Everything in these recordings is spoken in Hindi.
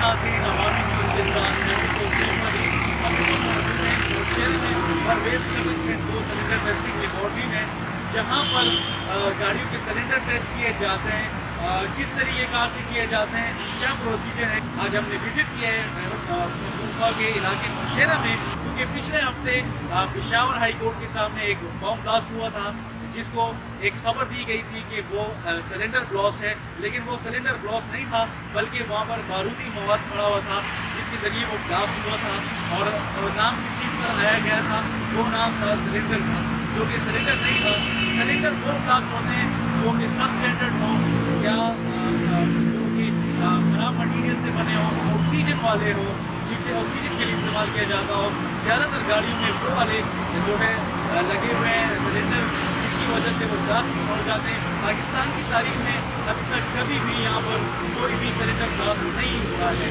नाज़रीन, अवामी न्यूज़ के साथ मैं हूं तौसीफ अली। हम इस वक्त मौजूद हैं कोचेल में परवेज़ कमिटमेंट 2 सिलेंडर टेस्टिंग लेबॉर्ट्री में, जहां पर गाड़ियों के सिलेंडर टेस्ट किए जाते हैं। किस तरीक़ेकार से किए जाते हैं, क्या प्रोसीजर है। आज हमने विज़िट किया है पख्तूनख्वा के इलाके नौशेरा में, क्योंकि पिछले हफ्ते पेशावर हाई कोर्ट के सामने एक बम ब्लास्ट हुआ था, जिसको एक खबर दी गई थी कि वो सिलेंडर ब्लास्ट है, लेकिन वो सिलेंडर ब्लास्ट नहीं था, बल्कि वहाँ पर बारूदी मवाद पड़ा हुआ था जिसके ज़रिए वो ब्लास्ट हुआ था। और नाम किस चीज़ पर लाया गया था, वो नाम था सिलेंडर का, जो कि सिलेंडर नहीं था। सिलेंडर वो ब्लास्ट होते हैं जो कि सब स्टैंडर्ड हों या जो कि ख़राब मटीरियल से बने हों, ऑक्सीजन वाले हों, जिसे ऑक्सीजन के लिए इस्तेमाल किया जाता हो। ज़्यादातर गाड़ियों में वो वाले जो है लगे हुए हैं सिलेंडर, जिसकी वजह से वो ब्लास्ट हो जाते हैं। पाकिस्तान की तारीख में अभी तक कभी भी यहाँ पर कोई भी सिलेंडर ब्लास्ट नहीं हुआ है।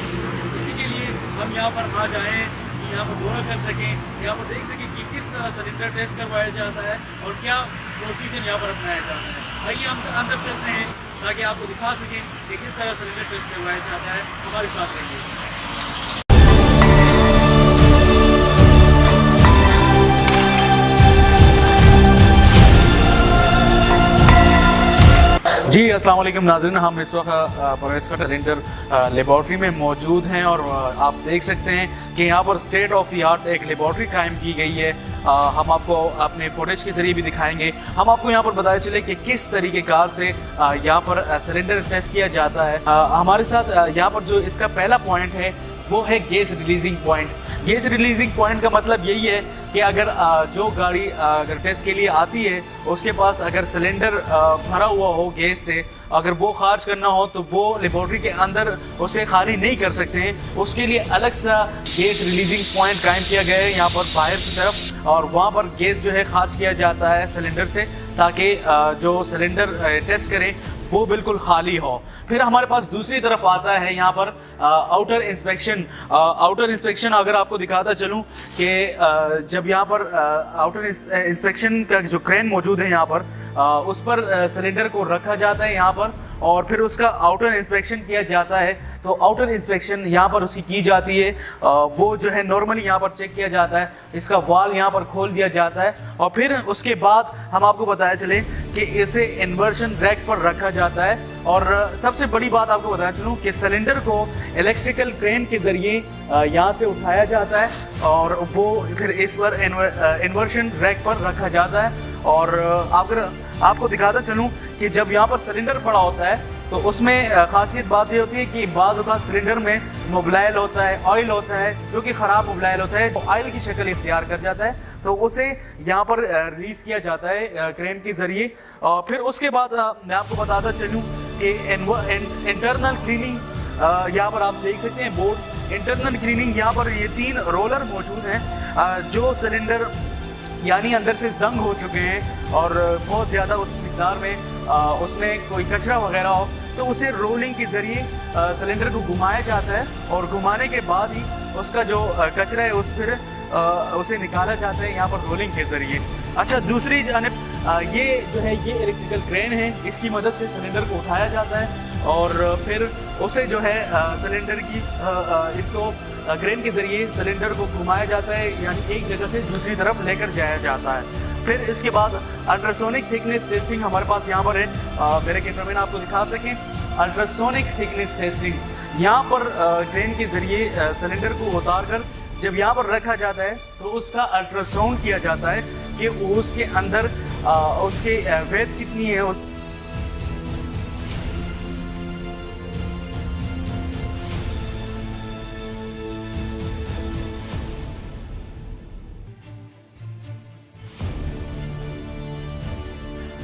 इसी के लिए हम यहाँ पर आज आए हैं कि यहाँ पर दौरा कर सकें, यहाँ पर देख सकें कि किस तरह सिलेंडर टेस्ट करवाया जाता है और क्या प्रोसीजर यहाँ पर अपनाया जाता है। आइए हम अंदर चलते हैं ताकि आपको दिखा सकें कि किस तरह सिलेंडर टेस्ट करवाया जाता है। हमारे साथ रहिए। जी अस्सलाम वालेकुम नाज़रीन, हम इस वक्त परवेज़ कमिटमेंट लेबॉर्ट्री में मौजूद हैं और आप देख सकते हैं कि यहाँ पर स्टेट ऑफ द आर्ट एक लेबॉर्ट्री कायम की गई है। हम आपको अपने फुटेज के ज़रिए भी दिखाएंगे। हम आपको यहाँ पर बताया चले कि किस तरीक़ेकार से यहाँ पर सिलेंडर टेस्ट किया जाता है। हमारे साथ यहाँ पर जो इसका पहला पॉइंट है वो है gas releasing point. Gas releasing point का मतलब यही है कि अगर जो गाड़ी अगर टेस्ट के लिए आती है, उसके पास अगर सिलेंडर भरा हुआ हो गैस से, अगर वो खारिज करना हो तो वो लेबॉर्ट्री के अंदर उसे खाली नहीं कर सकते हैं। उसके लिए अलग सा गैस रिलीजिंग पॉइंट कायम किया गया है यहाँ पर बाहर की तरफ, और वहाँ पर गैस जो है खारिज किया जाता है सिलेंडर से, ताकि जो सिलेंडर टेस्ट करें वो बिल्कुल खाली हो। फिर हमारे पास दूसरी तरफ आता है यहाँ पर आउटर इंस्पेक्शन। आउटर इंस्पेक्शन अगर आपको दिखाता चलूँ कि जब यहाँ पर आउटर इंस्पेक्शन का जो क्रेन मौजूद है यहाँ पर, उस पर सिलेंडर को रखा जाता है यहाँ पर, और फिर उसका आउटर इंस्पेक्शन किया जाता है। तो आउटर इंस्पेक्शन यहाँ पर उसकी की जाती है, वो जो है नॉर्मली यहाँ पर चेक किया जाता है, इसका वाल यहाँ पर खोल दिया जाता है, और फिर उसके बाद हम आपको बताया चले कि इसे इन्वर्शन रैक पर रखा जाता है। और सबसे बड़ी बात आपको बताना चलूँ कि सिलेंडर को इलेक्ट्रिकल क्रेन के ज़रिए यहाँ से उठाया जाता है और वो फिर इस पर इन्वर्शन रैक पर रखा जाता है। और अगर आपको दिखाता चलूँ कि जब यहाँ पर सिलेंडर पड़ा होता है तो उसमें खासियत बात ये होती है कि बाद का सिलेंडर में मोबिलाइल होता है, ऑयल होता है, जो कि ख़राब मोबिलाइल होता है, तो ऑयल की शक्ल इख्तियार कर जाता है, तो उसे यहाँ पर रिलीज़ किया जाता है क्रेन के ज़रिए। और फिर उसके बाद मैं आपको बताता चलूँ कि इंटरनल क्लीनिंग, यहाँ पर आप देख सकते हैं बोर्ड इंटरनल क्लीनिंग। यहाँ पर ये 3 रोलर मौजूद हैं जो सिलेंडर यानी अंदर से जंग हो चुके हैं और बहुत ज़्यादा उस मिकदार में उसमें कोई कचरा वगैरह हो, तो उसे रोलिंग के ज़रिए सिलेंडर को घुमाया जाता है, और घुमाने के बाद ही उसका जो कचरा है उसे निकाला जाता है यहाँ पर रोलिंग के ज़रिए। अच्छा, दूसरी जानिब ये जो है ये इलेक्ट्रिकल क्रेन है, इसकी मदद से सिलेंडर को उठाया जाता है और फिर उसे जो है सिलेंडर की इसको क्रेन के ज़रिए सिलेंडर को घुमाया जाता है, यानी एक जगह से दूसरी तरफ लेकर जाया जाता है। फिर इसके बाद अल्ट्रासोनिक थिकनेस टेस्टिंग हमारे पास यहाँ पर है। मेरे कैमरामैन आपको दिखा सकें अल्ट्रासोनिक थिकनेस टेस्टिंग। यहाँ पर क्रेन के ज़रिए सिलेंडर को उतार कर जब यहाँ पर रखा जाता है तो उसका अल्ट्रासाउंड किया जाता है कि उसके अंदर उसके वेट कितनी है।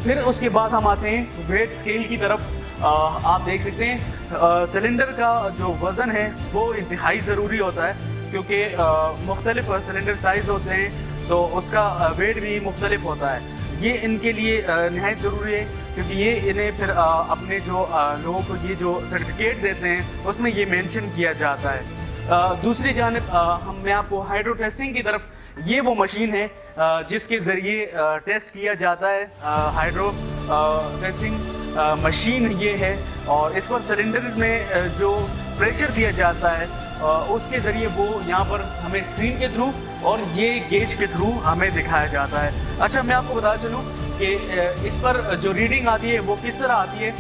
फिर उसके बाद हम आते हैं वेट स्केल की तरफ। आप देख सकते हैं सिलेंडर का जो वज़न है वो इंतहाई ज़रूरी होता है, क्योंकि मुख्तलिफ सिलेंडर साइज़ होते हैं तो उसका वेट भी मुख्तलिफ होता है। ये इनके लिए नहायत ज़रूरी है, क्योंकि ये इन्हें फिर अपने जो लोगों को ये जो सर्टिफिकेट देते हैं उसमें ये मेंशन किया जाता है। दूसरी जानिब मैं आपको हाइड्रो टेस्टिंग की तरफ, ये वो मशीन है जिसके ज़रिए टेस्ट किया जाता है। हाइड्रो टेस्टिंग मशीन ये है और इस पर सिलेंडर में जो प्रेशर दिया जाता है उसके ज़रिए वो यहाँ पर हमें स्क्रीन के थ्रू और ये गेज के थ्रू हमें दिखाया जाता है। अच्छा, मैं आपको बता चलूँ कि इस पर जो रीडिंग आती है वो किस तरह आती है।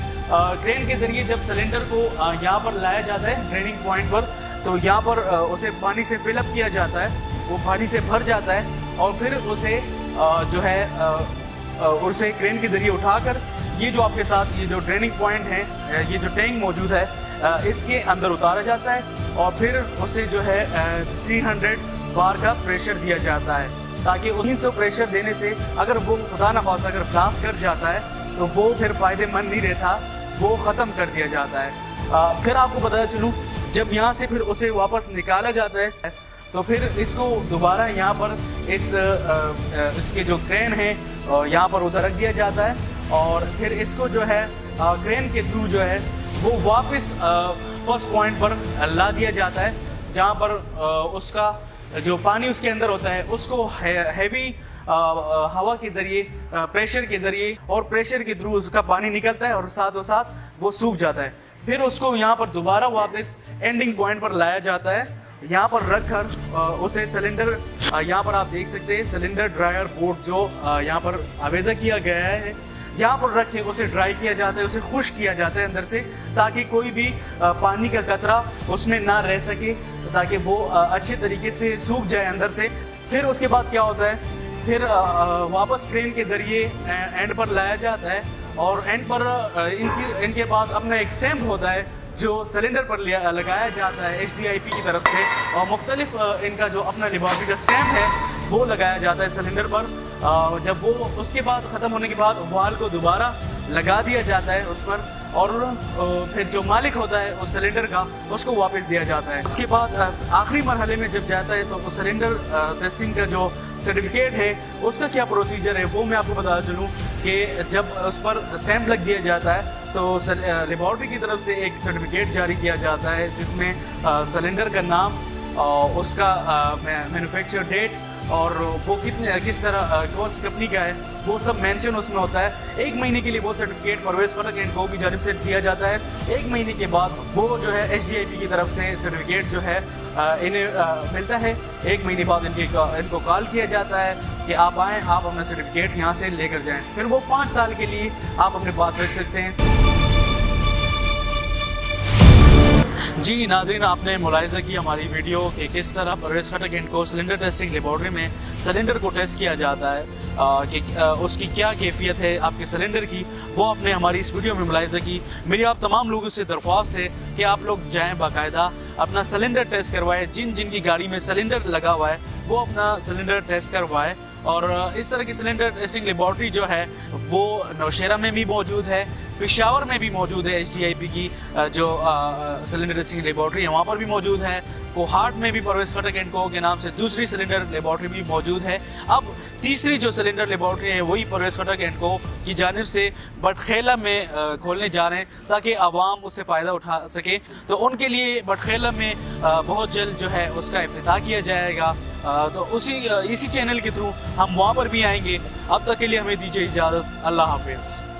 क्रेन के ज़रिए जब सिलेंडर को यहाँ पर लाया जाता है ड्रेनिंग पॉइंट पर, तो यहाँ पर उसे पानी से फिलअप किया जाता है, वो पानी से भर जाता है और फिर उसे जो है उसे क्रेन के ज़रिए उठाकर ये जो आपके साथ ये जो ड्रेनिंग पॉइंट है, ये जो टैंक मौजूद है, इसके अंदर उतारा जाता है और फिर उसे जो है 300 बार का प्रेशर दिया जाता है, ताकि 300 प्रेशर देने से अगर वो खुदा ना खास्ता अगर ब्लास्ट कर जाता है तो वो फिर फ़ायदेमंद नहीं रहता, वो ख़त्म कर दिया जाता है। फिर आपको पता चलूँ, जब यहाँ से फिर उसे वापस निकाला जाता है तो फिर इसको दोबारा यहाँ पर इसके जो क्रेन है यहाँ पर उधर रख दिया जाता है और फिर इसको जो है क्रेन के थ्रू जो है वो वापस फर्स्ट पॉइंट पर ला दिया जाता है, जहाँ पर उसका जो पानी उसके अंदर होता है उसको हैवी हवा के ज़रिए, प्रेशर के ज़रिए और प्रेशर के थ्रू उसका पानी निकलता है और साथों साथ वो सूख जाता है। फिर उसको यहाँ पर दोबारा वापस एंडिंग पॉइंट पर लाया जाता है, यहाँ पर रखकर उसे सिलेंडर, यहाँ पर आप देख सकते हैं सिलेंडर ड्रायर बोर्ड जो यहाँ पर आवेजा किया गया है, यहाँ पर रख के उसे ड्राई किया जाता है, उसे खुश्क किया जाता है अंदर से, ताकि कोई भी पानी का कतरा उसमें ना रह सके, ताकि वो अच्छे तरीके से सूख जाए अंदर से। फिर उसके बाद क्या होता है, फिर वापस क्रेन के ज़रिए एंड पर लाया जाता है और एंड पर इनके पास अपना एक स्टैम्प होता है जो सिलेंडर पर लगाया जाता है HDIP की तरफ से, और मुख्तलिफ इनका जो अपना लेबॉर्ट्री का स्टैम्प है वो लगाया जाता है सिलेंडर पर। जब वो उसके बाद ख़त्म होने के बाद वाल को दोबारा लगा दिया जाता है उस पर और फिर जो मालिक होता है उस सिलेंडर का उसको वापस दिया जाता है। उसके बाद आखिरी मरहले में जब जाता है तो सिलेंडर टेस्टिंग का जो सर्टिफिकेट है उसका क्या प्रोसीजर है वो मैं आपको बता चलूँ कि जब उस पर स्टैंप लग दिया जाता है तो लेबॉर्ट्री की तरफ से एक सर्टिफिकेट जारी किया जाता है जिसमें सिलेंडर का नाम, उसका मैन्युफैक्चर डेट और वो किस तरह कौन सी कंपनी का है वो सब मेंशन उसमें होता है। 1 महीने के लिए वो सर्टिफिकेट परवेज़ फटक एंड को की जानिब से दिया जाता है। 1 महीने के बाद वो जो है HDIP की तरफ से सर्टिफिकेट जो है इन्हें मिलता है। 1 महीने बाद इनको कॉल किया जाता है कि आप आएँ, आप अपना सर्टिफिकेट यहाँ से लेकर जाएँ, फिर वो 5 साल के लिए आप अपने पास रख सकते हैं। जी नाज़रीन, आपने मुलाहिज़ा की हमारी वीडियो कि किस तरह परवेज़ खटक एंड को सिलेंडर टेस्टिंग लेबॉर्ट्री में सिलेंडर को टेस्ट किया जाता है, कि उसकी क्या कैफियत है आपके सिलेंडर की, वो आपने हमारी इस वीडियो में मुलाहिज़ा की। मेरी आप तमाम लोगों से दरख्वास्त है कि आप लोग जाएँ, बाकायदा अपना सिलेंडर टेस्ट करवाएँ। जिनकी गाड़ी में सिलेंडर लगा हुआ है वो अपना सिलेंडर टेस्ट करवाएँ। और इस तरह की सिलेंडर टेस्टिंग लेबॉर्ट्री जो है वो नौशेरा में भी मौजूद है, पेशावर में भी मौजूद है। HDIP की जो सिलेंडर टेस्टिंग लेबॉर्ट्री है वहाँ पर भी मौजूद है। कोहाट में भी परवेज़ खटक एंड को के नाम से दूसरी सिलेंडर लेबॉर्ट्री भी मौजूद है। अब तीसरी जो सिलेंडर लेबॉर्ट्री है वही परवेज़ खटक एंड को की जानिब से बटखेला में खोलने जा रहे हैं ताकि आवाम उससे फ़ायदा उठा सके। तो उनके लिए बटखेला में बहुत जल्द जो है उसका इफ्तिताह किया जाएगा। तो इसी चैनल के थ्रू हम वहाँ पर भी आएंगे। अब तक के लिए हमें दीजिए इजाज़त। अल्लाह हाफिज़।